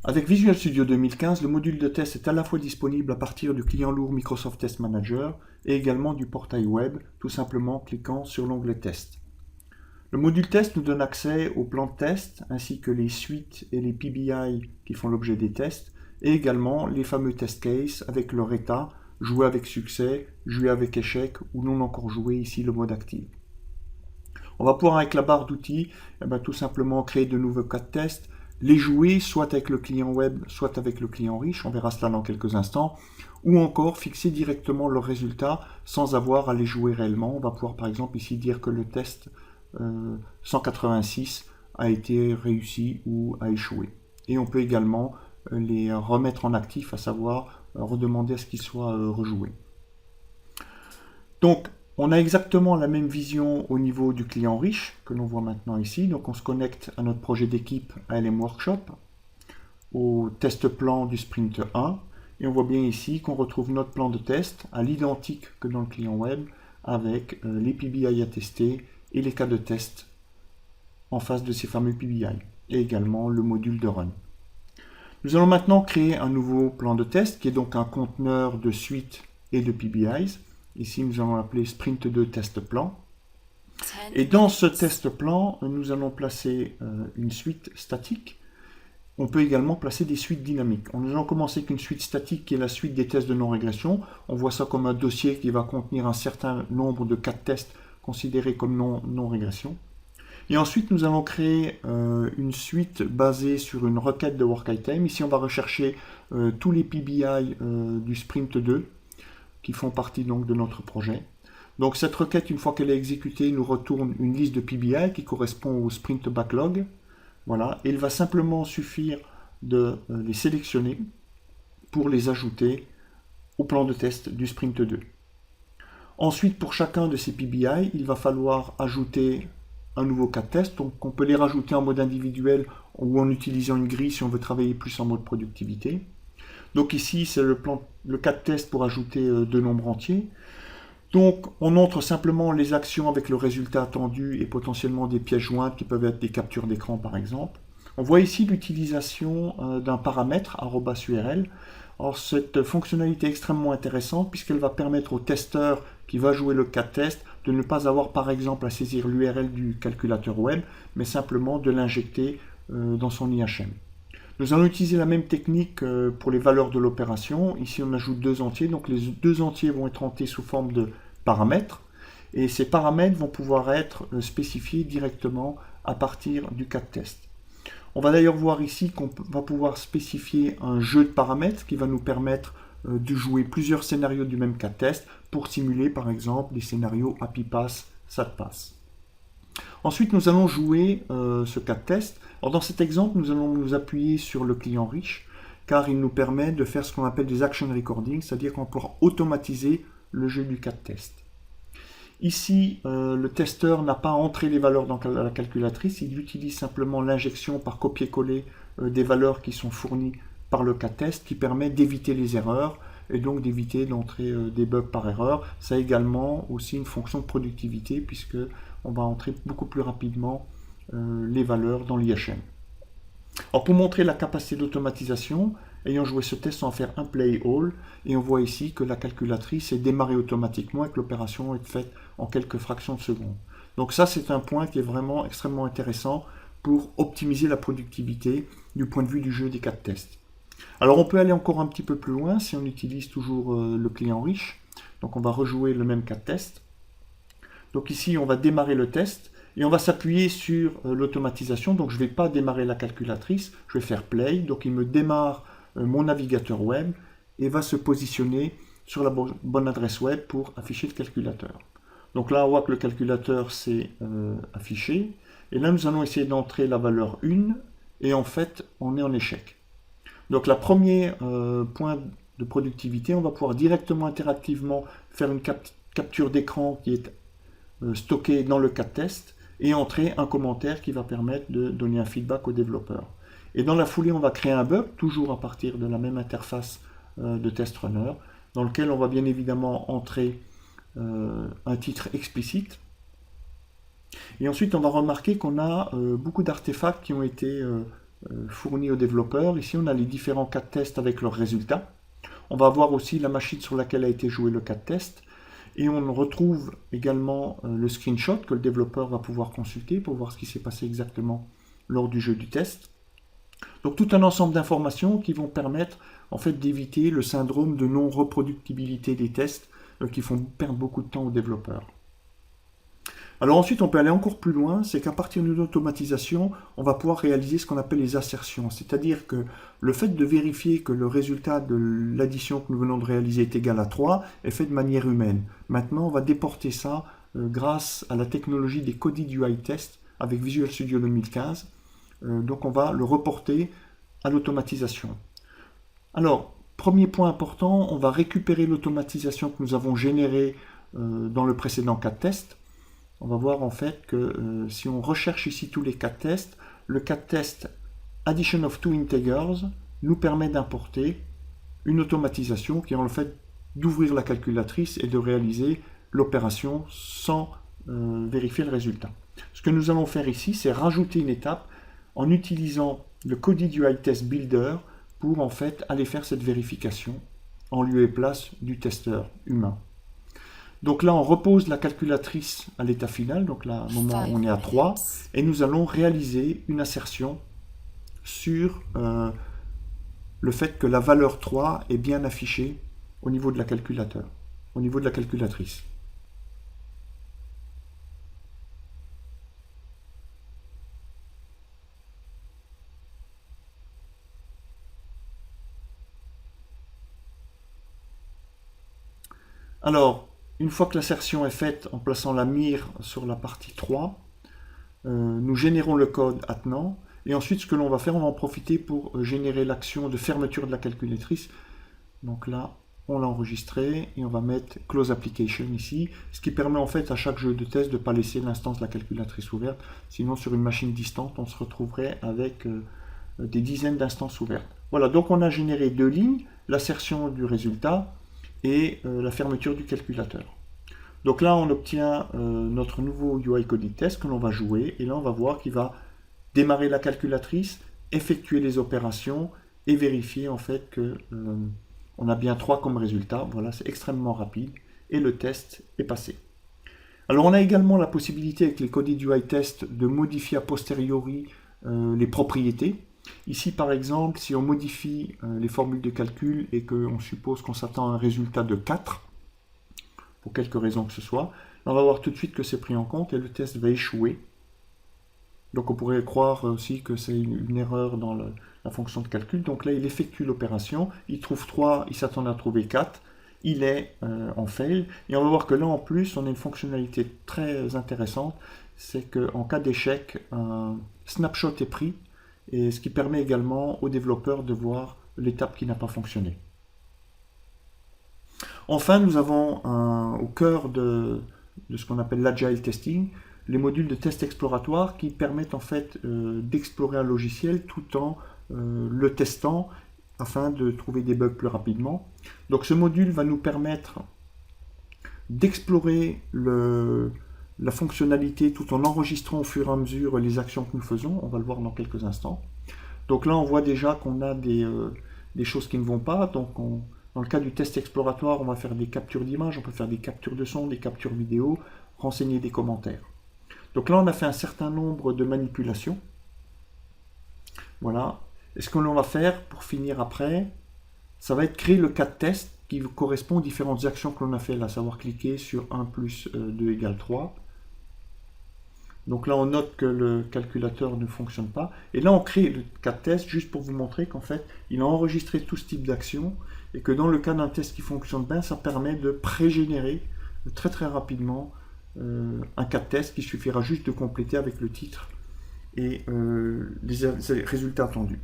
Avec Visual Studio 2015, le module de test est à la fois disponible à partir du client lourd Microsoft Test Manager et également du portail web, tout simplement en cliquant sur l'onglet Test. Le module test nous donne accès au plan de test, ainsi que les suites et les PBI qui font l'objet des tests, et également les fameux test cases avec leur état, joué avec succès, joué avec échec ou non encore joué, ici le mode actif. On va pouvoir avec la barre d'outils tout simplement créer de nouveaux cas de test, les jouer soit avec le client web, soit avec le client riche, on verra cela dans quelques instants, ou encore fixer directement leurs résultats sans avoir à les jouer réellement. On va pouvoir par exemple ici dire que le test 186 a été réussi ou a échoué. Et on peut également les remettre en actif, à savoir redemander à ce qu'ils soient rejoués. Donc, on a exactement la même vision au niveau du client riche que l'on voit maintenant ici. Donc, on se connecte à notre projet d'équipe ALM Workshop, au test plan du sprint 1. Et on voit bien ici qu'on retrouve notre plan de test à l'identique que dans le client web avec les PBI à tester et les cas de test en face de ces fameux PBI. Et également le module de run. Nous allons maintenant créer un nouveau plan de test qui est donc un conteneur de suites et de PBIs. Ici, nous allons l'appeler Sprint 2 Test Plan. Et dans ce test plan, nous allons placer une suite statique. On peut également placer des suites dynamiques. Nous allons commencer avec une suite statique qui est la suite des tests de non-régression. On voit ça comme un dossier qui va contenir un certain nombre de cas de tests considérés comme non-régression. Et ensuite, nous allons créer une suite basée sur une requête de work item. Ici, on va rechercher tous les PBI du Sprint 2 qui font partie donc de notre projet. Donc cette requête, une fois qu'elle est exécutée, nous retourne une liste de PBI qui correspond au sprint backlog. Voilà, et il va simplement suffire de les sélectionner pour les ajouter au plan de test du sprint 2. Ensuite, pour chacun de ces PBI, il va falloir ajouter un nouveau cas de test. Donc on peut les rajouter en mode individuel ou en utilisant une grille si on veut travailler plus en mode productivité. Donc ici, c'est le cas de test pour ajouter deux nombres entiers. Donc on montre simplement les actions avec le résultat attendu et potentiellement des pièces jointes qui peuvent être des captures d'écran par exemple. On voit ici l'utilisation d'un paramètre @url. Alors cette fonctionnalité est extrêmement intéressante puisqu'elle va permettre au testeur qui va jouer le cas de test de ne pas avoir par exemple à saisir l'URL du calculateur web, mais simplement de l'injecter dans son IHM. Nous allons utiliser la même technique pour les valeurs de l'opération. Ici, on ajoute deux entiers. Donc, les deux entiers vont être entrés sous forme de paramètres. Et ces paramètres vont pouvoir être spécifiés directement à partir du cas de test. On va d'ailleurs voir ici qu'on va pouvoir spécifier un jeu de paramètres qui va nous permettre de jouer plusieurs scénarios du même cas de test pour simuler, par exemple, des scénarios Happy Pass, Sad Pass. Ensuite, nous allons jouer ce cas de test. Alors, dans cet exemple, nous allons nous appuyer sur le client riche, car il nous permet de faire ce qu'on appelle des action recording, c'est-à-dire qu'on pourra automatiser le jeu du cas de test. Ici, le testeur n'a pas entré les valeurs dans la calculatrice, il utilise simplement l'injection par copier-coller des valeurs qui sont fournies par le cas de test, qui permet d'éviter les erreurs, et donc d'éviter d'entrer des bugs par erreur. Ça a également aussi une fonction de productivité, puisque on va entrer beaucoup plus rapidement les valeurs dans l'IHM. Alors pour montrer la capacité d'automatisation, ayant joué ce test, on va faire un play all, et on voit ici que la calculatrice est démarrée automatiquement et que l'opération est faite en quelques fractions de seconde. Donc ça, c'est un point qui est vraiment extrêmement intéressant pour optimiser la productivité du point de vue du jeu des cas de test. Alors on peut aller encore un petit peu plus loin si on utilise toujours le client riche. Donc on va rejouer le même cas de test. Donc ici, on va démarrer le test et on va s'appuyer sur l'automatisation. Donc je ne vais pas démarrer la calculatrice, je vais faire play. Donc il me démarre mon navigateur web et va se positionner sur la bonne adresse web pour afficher le calculateur. Donc là, on voit que le calculateur s'est affiché. Et là, nous allons essayer d'entrer la valeur 1 et en fait, on est en échec. Donc, le premier point de productivité, on va pouvoir directement, interactivement, faire une capture d'écran qui est stockée dans le cas de test et entrer un commentaire qui va permettre de donner un feedback au développeur. Et dans la foulée, on va créer un bug, toujours à partir de la même interface de test runner, dans lequel on va bien évidemment entrer un titre explicite. Et ensuite, on va remarquer qu'on a beaucoup d'artefacts qui ont été fournis aux développeurs. Ici, on a les différents cas de test avec leurs résultats. On va voir aussi la machine sur laquelle a été joué le cas de test. Et on retrouve également le screenshot que le développeur va pouvoir consulter pour voir ce qui s'est passé exactement lors du jeu du test. Donc tout un ensemble d'informations qui vont permettre en fait d'éviter le syndrome de non-reproductibilité des tests qui font perdre beaucoup de temps aux développeurs. Alors ensuite, on peut aller encore plus loin, c'est qu'à partir d'une automatisation, on va pouvoir réaliser ce qu'on appelle les assertions. C'est-à-dire que le fait de vérifier que le résultat de l'addition que nous venons de réaliser est égal à 3 est fait de manière humaine. Maintenant, on va déporter ça grâce à la technologie des coded UI tests avec Visual Studio 2015. Donc on va le reporter à l'automatisation. Alors, premier point important, on va récupérer l'automatisation que nous avons générée dans le précédent cas de test. On va voir en fait que si on recherche ici tous les cas de test, le cas de test addition of two integers nous permet d'importer une automatisation qui est en fait d'ouvrir la calculatrice et de réaliser l'opération sans vérifier le résultat. Ce que nous allons faire ici, c'est rajouter une étape en utilisant le coded UI test builder pour en fait aller faire cette vérification en lieu et place du testeur humain. Donc là, on repose la calculatrice à l'état final, donc là, au moment où on est à 3, et nous allons réaliser une assertion sur le fait que la valeur 3 est bien affichée au niveau de la calculateur, au niveau de la calculatrice. Alors, une fois que l'assertion est faite en plaçant la mire sur la partie 3, nous générons le code attenant. Et ensuite, ce que l'on va faire, on va en profiter pour générer l'action de fermeture de la calculatrice. Donc là, on l'a enregistré et on va mettre Close Application ici, ce qui permet en fait à chaque jeu de test de ne pas laisser l'instance de la calculatrice ouverte. Sinon, sur une machine distante, on se retrouverait avec des dizaines d'instances ouvertes. Voilà, donc on a généré deux lignes, l'assertion du résultat et la fermeture du calculateur. Donc là, on obtient notre nouveau UI coded test que l'on va jouer. Et là, on va voir qu'il va démarrer la calculatrice, effectuer les opérations et vérifier en fait que on a bien 3 comme résultat. Voilà, c'est extrêmement rapide et le test est passé. Alors, on a également la possibilité avec les coded UI tests de modifier a posteriori les propriétés. Ici, par exemple, si on modifie les formules de calcul et qu'on suppose qu'on s'attend à un résultat de 4, pour quelque raison que ce soit, on va voir tout de suite que c'est pris en compte et le test va échouer. Donc on pourrait croire aussi que c'est une erreur dans la fonction de calcul. Donc là, il effectue l'opération, il trouve 3, il s'attend à trouver 4, il est en fail. Et on va voir que là, en plus, on a une fonctionnalité très intéressante, c'est qu'en cas d'échec, un snapshot est pris, et ce qui permet également aux développeurs de voir l'étape qui n'a pas fonctionné. Enfin, nous avons au cœur de ce qu'on appelle l'agile testing, les modules de test exploratoire qui permettent en fait d'explorer un logiciel tout en le testant afin de trouver des bugs plus rapidement. Donc ce module va nous permettre d'explorer la fonctionnalité tout en enregistrant au fur et à mesure les actions que nous faisons. On va le voir dans quelques instants. Donc là, on voit déjà qu'on a des choses qui ne vont pas. Donc dans le cas du test exploratoire, on va faire des captures d'images, on peut faire des captures de son, des captures vidéo, renseigner des commentaires. Donc là, on a fait un certain nombre de manipulations. Voilà. Et ce que l'on va faire pour finir après, ça va être créer le cas de test qui correspond aux différentes actions que l'on a fait là, à savoir cliquer sur 1 plus 2 égale 3. Donc là, on note que le calculateur ne fonctionne pas. Et là, on crée le cas de test juste pour vous montrer qu'en fait, il a enregistré tout ce type d'action et que dans le cas d'un test qui fonctionne bien, ça permet de pré-générer très très rapidement un cas de test qui suffira juste de compléter avec le titre et les résultats attendus.